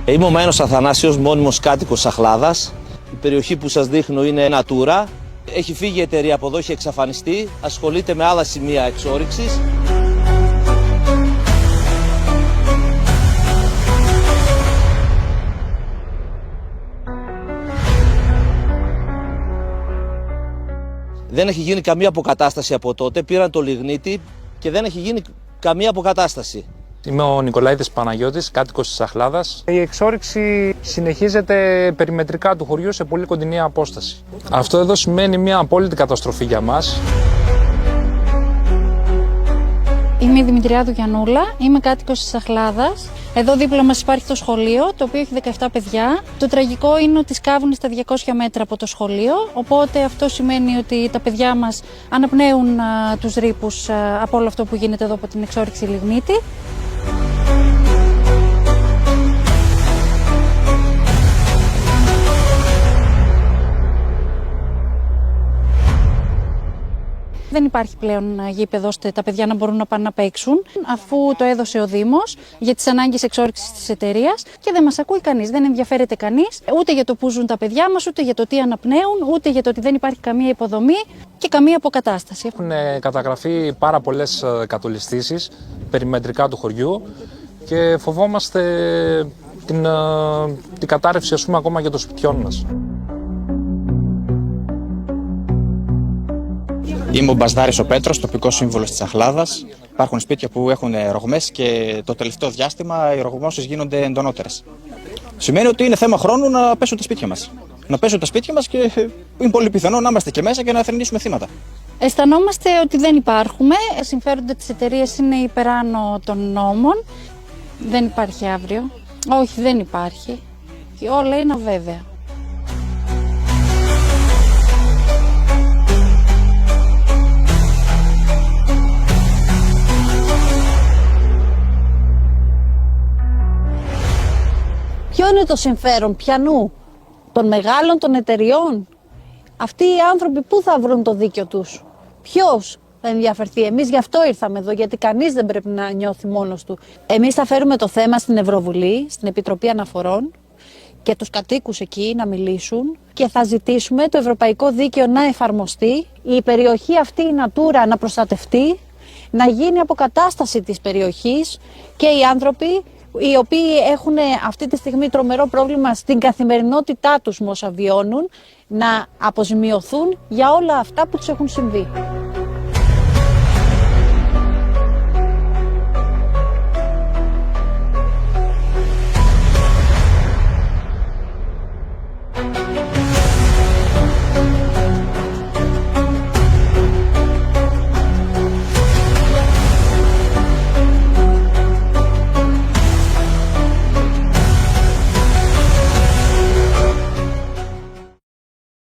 Είμαι ο Μένος Αθανάσιος, μόνιμος κάτοικος Αχλάδας. Η περιοχή που σας δείχνω είναι Natura. Έχει φύγει η εταιρεία από εδώ, έχει εξαφανιστεί. Ασχολείται με άλλα σημεία εξόρυξης. Δεν έχει γίνει καμία αποκατάσταση από τότε. Πήραν το λιγνίτη και δεν έχει γίνει καμία αποκατάσταση. Είμαι ο Νικολαίδης Παναγιώτης, κάτοικος της Αχλάδας. Η εξόρυξη συνεχίζεται περιμετρικά του χωριού σε πολύ κοντινή απόσταση. Αυτό εδώ σημαίνει μια απόλυτη καταστροφή για μας. Είμαι η Δημητριάδου Γιαννούλα, είμαι κάτοικος της Αχλάδας. Εδώ δίπλα μας υπάρχει το σχολείο, το οποίο έχει 17 παιδιά. Το τραγικό είναι ότι σκάβουν στα 200 μέτρα από το σχολείο, οπότε αυτό σημαίνει ότι τα παιδιά μας αναπνέουν τους ρήπους από όλο αυτό που γίνεται εδώ από την εξόρυξη λιγνίτη. Δεν υπάρχει πλέον γήπεδο ώστε τα παιδιά να μπορούν να πάνε να παίξουν, αφού το έδωσε ο Δήμος για τις ανάγκες εξόρυξης της εταιρείας και δεν μας ακούει κανείς. Δεν ενδιαφέρεται κανείς ούτε για το που ζουν τα παιδιά μας, ούτε για το τι αναπνέουν, ούτε για το ότι δεν υπάρχει καμία υποδομή και καμία αποκατάσταση. Έχουν καταγραφεί πάρα πολλές κατολιστήσεις περιμετρικά του χωριού και φοβόμαστε την κατάρρευση, ας πούμε, ακόμα και των σπιτιών μας. Είμαι ο Μπασδάρης ο Πέτρος, τοπικός σύμβουλος της Αχλάδας. Υπάρχουν σπίτια που έχουν ρογμές και το τελευταίο διάστημα οι ρογμώσεις γίνονται εντονότερες. Σημαίνει ότι είναι θέμα χρόνου να πέσουν τα σπίτια μας. Να πέσουν τα σπίτια μας και είναι πολύ πιθανό να είμαστε και μέσα και να θρηνήσουμε θύματα. Αισθανόμαστε ότι δεν υπάρχουμε. Συμφέροντα της εταιρείας είναι υπεράνω των νόμων. Δεν υπάρχει αύριο. Όχι, δεν υπάρχει. Και όλα είναι αβέβαια. Ποιο είναι το συμφέρον, ποιανού, των μεγάλων, των εταιριών? Αυτοί οι άνθρωποι πού θα βρουν το δίκιο τους? Ποιος θα ενδιαφερθεί? Εμείς γι' αυτό ήρθαμε εδώ, γιατί κανείς δεν πρέπει να νιώθει μόνος του. Εμείς θα φέρουμε το θέμα στην Ευρωβουλή, στην Επιτροπή Αναφορών και τους κατοίκους εκεί να μιλήσουν και θα ζητήσουμε το ευρωπαϊκό δίκαιο να εφαρμοστεί, η περιοχή αυτή, η Natura, να προστατευτεί, να γίνει αποκατάσταση της περιοχής και οι άνθρωποι οι οποίοι έχουν αυτή τη στιγμή τρομερό πρόβλημα στην καθημερινότητά τους με όσα βιώνουν, να αποζημιωθούν για όλα αυτά που τους έχουν συμβεί.